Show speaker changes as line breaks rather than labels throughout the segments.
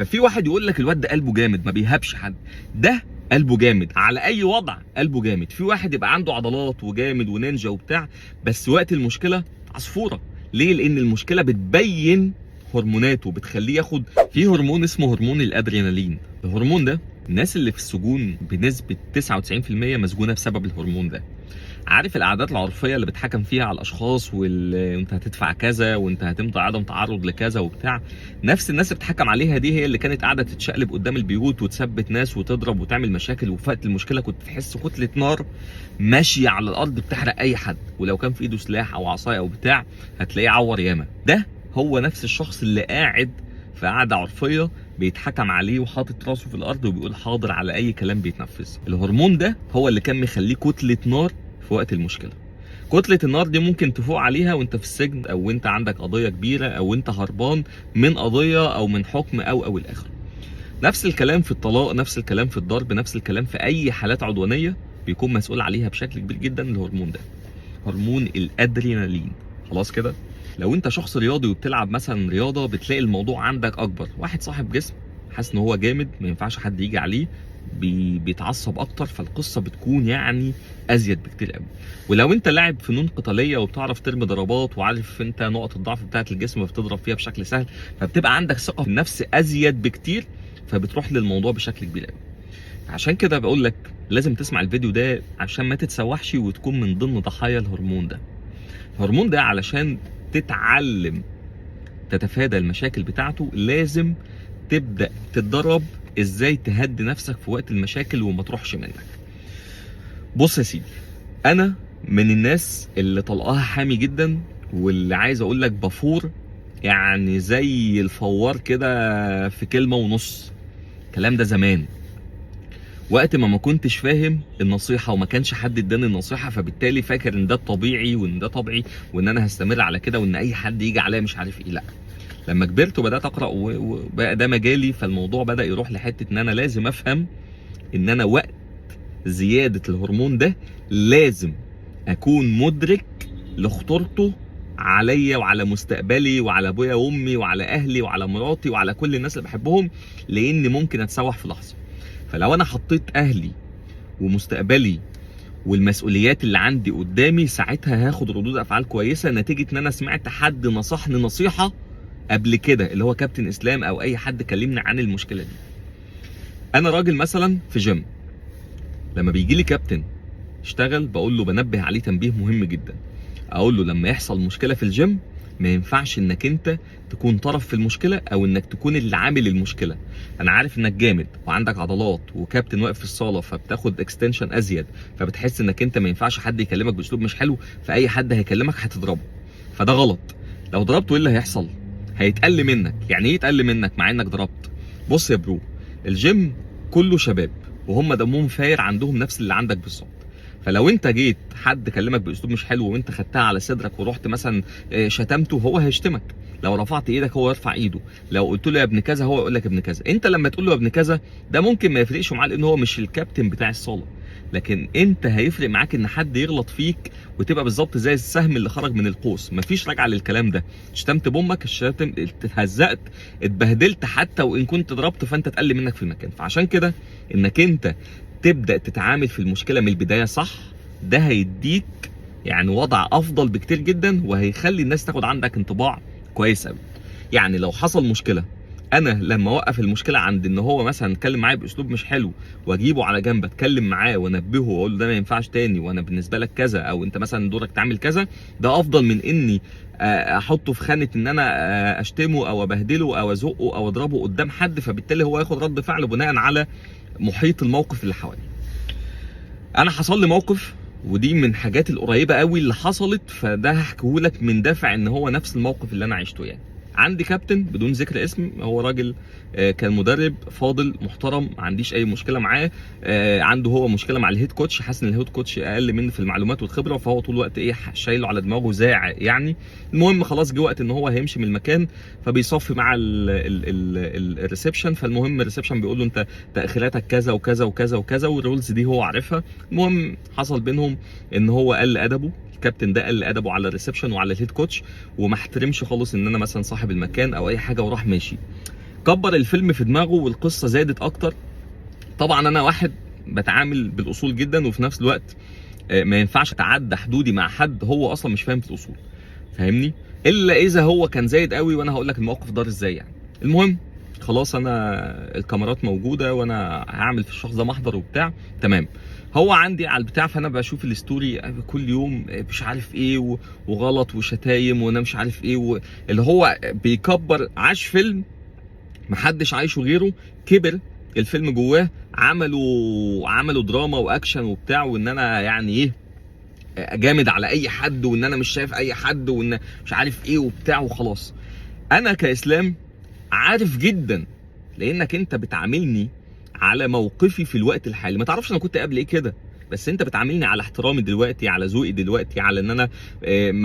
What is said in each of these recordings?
ففي واحد يقول لك الواد ده قلبه جامد ما بيهابش حد، ده قلبه جامد على اي وضع، قلبه جامد. في واحد يبقى عنده عضلات وجامد ونينجا وبتاع، بس وقت المشكله عصفوره. ليه؟ لان المشكله بتبين هرموناته، بتخليه ياخد في هرمون اسمه هرمون الادرينالين. الهرمون ده الناس اللي في السجون بنسبه 99% مسجونه بسبب الهرمون ده. عارف القعدات العرفيه اللي بتحكم فيها على الاشخاص، وانت هتدفع كذا وانت هتمضي عدم تعرض لكذا وبتاع، نفس الناس اللي بتحكم عليها دي هي اللي كانت قاعده تتشقلب قدام البيوت وتثبت ناس وتضرب وتعمل مشاكل، وفي وقت المشكله كنت تحس كتله نار ماشيه على الارض بتحرق اي حد، ولو كان في ايده سلاح او عصايه او بتاع هتلاقيه عور ياما. ده هو نفس الشخص اللي قاعد في قعده عرفيه بيتحكم عليه وحاطط راسه في الارض وبيقول حاضر على اي كلام بيتنفذ. الهرمون ده هو اللي كان مخليه كتله نار في وقت المشكله. كتله النار دي ممكن تفوق عليها وانت في السجن، او انت عندك قضيه كبيره، او انت هربان من قضيه او من حكم او الاخر. نفس الكلام في الطلاق، نفس الكلام في الضرب، نفس الكلام في اي حالات عدوانيه بيكون مسؤول عليها بشكل كبير جدا الهرمون ده، هرمون الادرينالين. خلاص كده؟ لو انت شخص رياضي وبتلعب مثلا رياضه، بتلاقي الموضوع عندك اكبر. واحد صاحب جسم حاسس ان هو جامد ما ينفعش حد يجي عليه، بيتعصب اكتر، فالقصه بتكون يعني ازيد بكتير قوي. ولو انت لاعب فنون قتاليه وبتعرف ترمي ضربات وعارف انت نقط الضعف بتاعه الجسم فبتضرب فيها بشكل سهل، فبتبقى عندك ثقه في النفس ازيد بكتير، فبتروح للموضوع بشكل كبير قوي. عشان كده بقول لك لازم تسمع الفيديو ده عشان ما تتسوحش وتكون من ضمن ضحايا الهرمون ده. الهرمون ده علشان تتعلم تتفادى المشاكل بتاعته لازم تبدأ تتدرب ازاي تهدي نفسك في وقت المشاكل وما تروحش منك. بص يا سيدي، انا من الناس اللي طلقها حامي جدا، واللي عايز اقول لك بفور يعني زي الفوار كده في كلمة ونص. الكلام ده زمان وقت ما كنتش فاهم النصيحة وما كانش حد اداني النصيحة، فبالتالي فاكر ان ده الطبيعي وان ده طبيعي وان انا هستمر على كده وان اي حد يجي عليا مش عارف ايه. لا، لما كبرت وبدات اقرا وبقى ده مجالي، فالموضوع بدا يروح لحته ان انا لازم افهم ان انا وقت زياده الهرمون ده لازم اكون مدرك لخطورته عليا وعلى مستقبلي وعلى ابويا وامي وعلى اهلي وعلى مراتي وعلى كل الناس اللي بحبهم، لان ممكن اتسوح في لحظه. فلو انا حطيت اهلي ومستقبلي والمسؤوليات اللي عندي قدامي، ساعتها هاخد ردود افعال كويسه نتيجه ان انا سمعت حد نصحني نصيحه قبل كده، اللي هو كابتن اسلام او اي حد كلمني عن المشكله دي. انا راجل مثلا في جيم، لما بيجي لي كابتن اشتغل بقول له بنبه عليه تنبيه مهم جدا. اقول له لما يحصل مشكله في الجيم ما ينفعش انك انت تكون طرف في المشكله او انك تكون اللي عامل المشكله. انا عارف انك جامد وعندك عضلات وكابتن واقف في الصاله فبتاخد اكستنشن ازيد، فبتحس انك انت ما ينفعش حد يكلمك باسلوب مش حلو، فاي حد هيكلمك هتضربه. فده غلط. لو ضربته ايه اللي هيحصل؟ هيتقل منك. يعني ايه يتقل منك مع انك ضربت؟ بص يا برو، الجيم كله شباب وهم دمهم فاير، عندهم نفس اللي عندك بالظبط. فلو انت جيت حد كلمك باسلوب مش حلو وانت خدتها على صدرك ورحت مثلا شتمته، هو هيشتمك. لو رفعت ايدك هو يرفع ايده، لو قلت له يا ابن كذا هو يقول لك ابن كذا. انت لما تقول له يا ابن كذا ده ممكن ما يفرقش معاه لان هو مش الكابتن بتاع الصاله، لكن انت هيفرق معاك ان حد يغلط فيك وتبقى بالظبط زي السهم اللي خرج من القوس، مفيش راجعه للكلام ده. شتمت بامك، الشتم، اتهزقت، اتبهدلت، حتى وان كنت ضربت فانت تقل منك في المكان. فعشان كده انك انت تبدا تتعامل في المشكله من البدايه صح، ده هيديك يعني وضع افضل بكتير جدا، وهيخلي الناس تاخد عندك انطباع كويس قوي. يعني لو حصل مشكله، انا لما اوقف المشكله عند ان هو مثلا اتكلم معايا باسلوب مش حلو واجيبه على جنب اتكلم معاه وانبهه واقول له ده ما ينفعش تاني وانا بالنسبه لك كذا، او انت مثلا دورك تعمل كذا، ده افضل من اني احطه في خانه ان انا اشتمه او ابهدله او ازقه او اضربه قدام حد، فبالتالي هو ياخد رد فعل بناء على محيط الموقف اللي حواليه. انا حصل لي موقف ودي من الحاجات القريبه قوي اللي حصلت، فده هحكيهولك من دافع ان هو نفس الموقف اللي انا عشته. يعني عندي كابتن بدون ذكر اسم، هو راجل كان مدرب فاضل محترم، ما عنديش اي مشكله معاه. عنده هو مشكله مع الهيد كوتش، حاسس ان الهيد كوتش اقل منه في المعلومات والخبره، فهو طول الوقت ايه شايله على دماغه زاع يعني. المهم خلاص جه وقت ان هو هيمشي من المكان، فبيصفي مع الريسبشن. فالمهم الريسبشن بيقول له انت تاخيراتك كذا وكذا وكذا وكذا، والرولز دي هو عارفها. المهم حصل بينهم ان هو قل ادبه، الكابتن ده قل ادبه على الريسبشن وعلى الهيد كوتش، وما احترمش خالص ان انا مثلا صاحب المكان او اي حاجه، وراح ماشي. كبر الفيلم في دماغه والقصه زادت اكتر. طبعا انا واحد بتعامل بالاصول جدا، وفي نفس الوقت ما ينفعش اتعدى حدودي مع حد هو اصلا مش فاهم في الاصول، فاهمني؟ الا اذا هو كان زايد قوي، وانا هقول لك الموقف دار ازاي يعني. المهم خلاص، انا الكاميرات موجوده وانا هعمل في الشخص ده محضر وبتاع، تمام. هو عندي على البتاع، فانا بشوف الستوري كل يوم مش عارف ايه وغلط وشتايم وانا مش عارف ايه اللي هو بيكبر. عاش فيلم محدش عايشه غيره، كبر الفيلم جواه، عملوا دراما واكشن وبتاع، وان انا يعني ايه جامد على اي حد، وان انا مش شايف اي حد، وان مش عارف ايه وبتاع وخلاص. انا كاسلام عارف جدا، لانك انت بتعاملني على موقفي في الوقت الحالي. ما تعرفش انا كنت قبل ايه كده، بس انت بتعاملني على احترامي دلوقتي، على ذوقي دلوقتي، على ان انا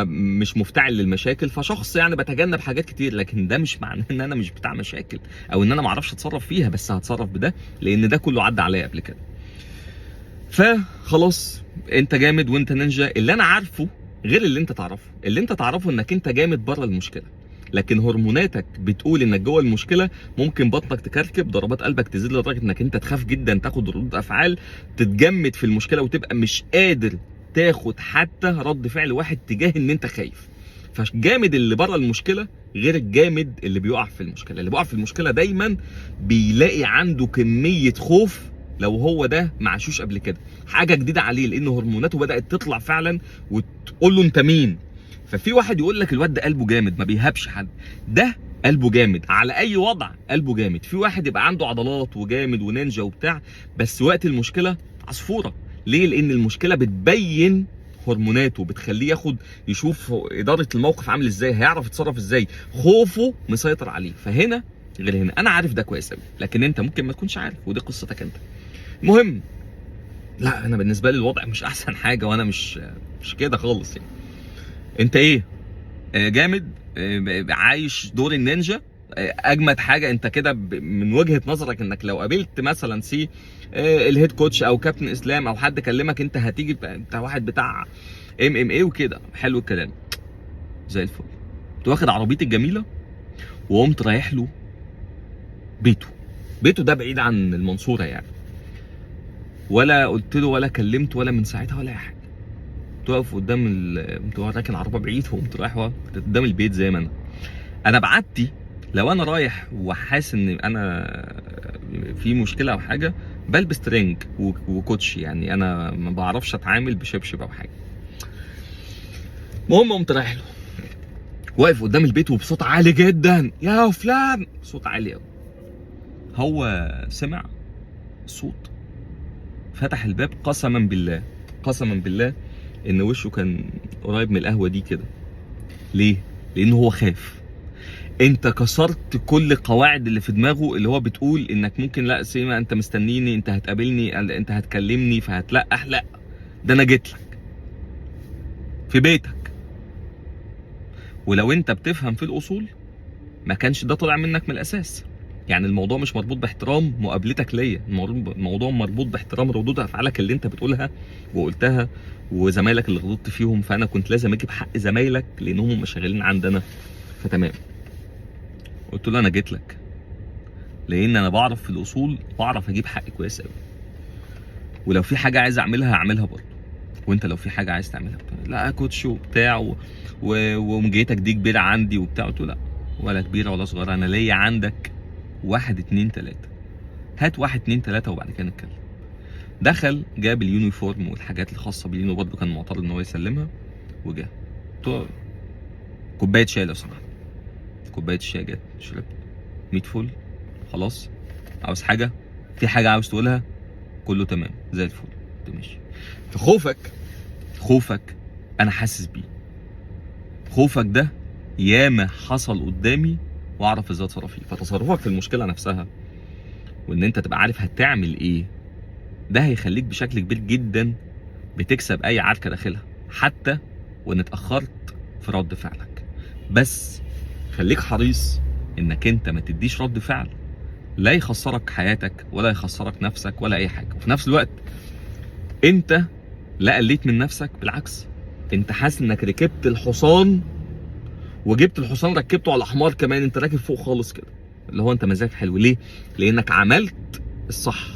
مش مفتعل للمشاكل، فشخص يعني بتجنب حاجات كتير. لكن ده مش معناه ان انا مش بتاع مشاكل، او ان انا ما اعرفش اتصرف فيها، بس هتصرف بده لان ده كله عدى عليا قبل كده. فخلاص انت جامد وانت نينجا. اللي انا عارفه غير اللي انت تعرفه. اللي انت تعرفه انك انت جامد بره المشكله، لكن هرموناتك بتقول انك جوه المشكله. ممكن بطنك تكركب، ضربات قلبك تزيد لدرجه انك انت تخاف جدا، تاخد ردود افعال، تتجمد في المشكله وتبقى مش قادر تاخد حتى رد فعل واحد تجاه ان انت خايف. فالجامد اللي بره المشكله غير الجامد اللي بيقع في المشكله. اللي بيقع في المشكله دايما بيلاقي عنده كميه خوف، لو هو ده معشوش قبل كده، حاجه جديده عليه، لان هرموناته بدات تطلع فعلا وتقول له انت مين. ففي واحد يقول لك الواد ده قلبه جامد ما بيهابش حد، ده قلبه جامد على اي وضع، قلبه جامد. في واحد يبقى عنده عضلات وجامد ونينجا وبتاع، بس وقت المشكله عصفوره. ليه؟ لان المشكله بتبين هرموناته، بتخليه يشوف اداره الموقف عامل ازاي، هيعرف يتصرف ازاي، خوفه مسيطر عليه. فهنا غير هنا. انا عارف ده كويس قوي، لكن انت ممكن ما تكونش عارف، ودي قصتك انت. المهم، لا انا بالنسبه لي الوضع مش احسن حاجه، وانا مش كده خالص يعني. انت ايه؟ جامد، عايش دور النينجا. اجمد حاجه انت كده من وجهه نظرك، انك لو قابلت مثلا الهيد كوتش او كابتن اسلام او حد كلمك، انت هتيجي انت واحد بتاع MMA وكده. حلو الكلام، زي الفل. كنت واخد عربيتي الجميله وقمت رايح له بيته ده بعيد عن المنصوره يعني، ولا قلت له ولا كلمت ولا من ساعتها ولا اي حاجه. كنت واقف قدام كنت راكن عربيه بعيد، وقمت رايح قدام البيت زي ما انا بعدتي. لو انا رايح وحاسس ان انا في مشكله او حاجه، بلبس ترنج وكوتش يعني، انا ما بعرفش اتعامل بشبشب او حاجه. المهم قمت رايح له، واقف قدام البيت وبصوت عالي جدا، يا فلان، صوت عالي قوي. هو سمع الصوت، فتح الباب، قسما بالله ان وشه كان قريب من القهوه دي كده. ليه؟ لانه هو خاف. انت كسرت كل القواعد اللي في دماغه، اللي هو بتقول انك ممكن، لا سيما انت مستنيني، انت هتقابلني، انت هتكلمني فهتلقح. لا، ده انا جيت لك في بيتك. ولو انت بتفهم في الاصول ما كانش ده طلع منك من الاساس. يعني الموضوع مش مربوط باحترام مقابلتك ليا، الموضوع مربوط باحترام ردود افعالك اللي انت بتقولها وقلتها، وزمايلك اللي غلطت فيهم. فانا كنت لازم اجيب حق زمايلك لانهم مش شغالين عندنا. فتمام، قلت له انا جيت لك لان انا بعرف في الاصول، بعرف اجيب حقي كويس قوي، ولو في حاجه عايز اعملها هعملها برضه، وانت لو في حاجه عايز تعملها لا كوتش وبتاع ومجيتك دي كبيره عندي وبتاع. قلت له لا، ولا كبيره ولا صغيره، انا ليا عندك 1 2 3. هات 1 2 3 وبعد كده نتكلم. دخل جاب اليونيفورم والحاجات الخاصه بيه، وبرضه كان معترض ان هو يسلمها، وجا. قلت له كوبايه شاي لو سمحت. كوبايه الشاي جت، شربت 100 فل. خلاص، عاوز حاجه؟ في حاجه عاوز تقولها؟ كله تمام زي الفل. قلت ماشي. خوفك انا حاسس بيه. خوفك ده ياما حصل قدامي واعرف ازاي اتصرف فيه. فتصرفك في المشكله نفسها، وان انت تبقى عارف هتعمل ايه، ده هيخليك بشكل كبير جدا بتكسب اي عركه داخلها، حتى وان اتاخرت في رد فعلك. بس خليك حريص انك انت ما تديش رد فعل لا يخسرك حياتك ولا يخسرك نفسك ولا اي حاجه. وفي نفس الوقت انت لا قليت من نفسك، بالعكس انت حاسس انك ركبت الحصان، وجبت الحصان ركبته على حمار كمان، انت راكب فوق خالص كده. اللي هو انت مزاجك حلو. ليه؟ لانك عملت الصح،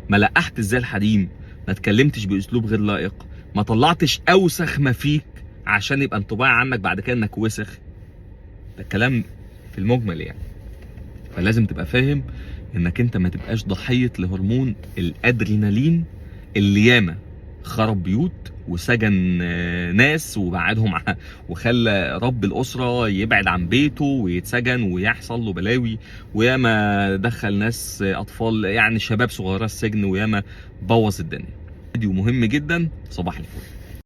ما لقحت ازاي الحريم، ما اتكلمتش باسلوب غير لائق، ما طلعتش اوسخ ما فيك عشان يبقى انطباع عنك بعد كده انك وسخ. ده الكلام في المجمل يعني. فلازم تبقى فاهم انك انت ما تبقاش ضحيه لهرمون الادرينالين اللي ياما خرب بيوت وسجن ناس وبعدهم وخلى رب الاسره يبعد عن بيته ويتسجن ويحصل له بلاوي، وياما دخل ناس اطفال يعني شباب صغيره السجن، وياما بوظ الدنيا. فيديو مهم جدا. صباح الفل.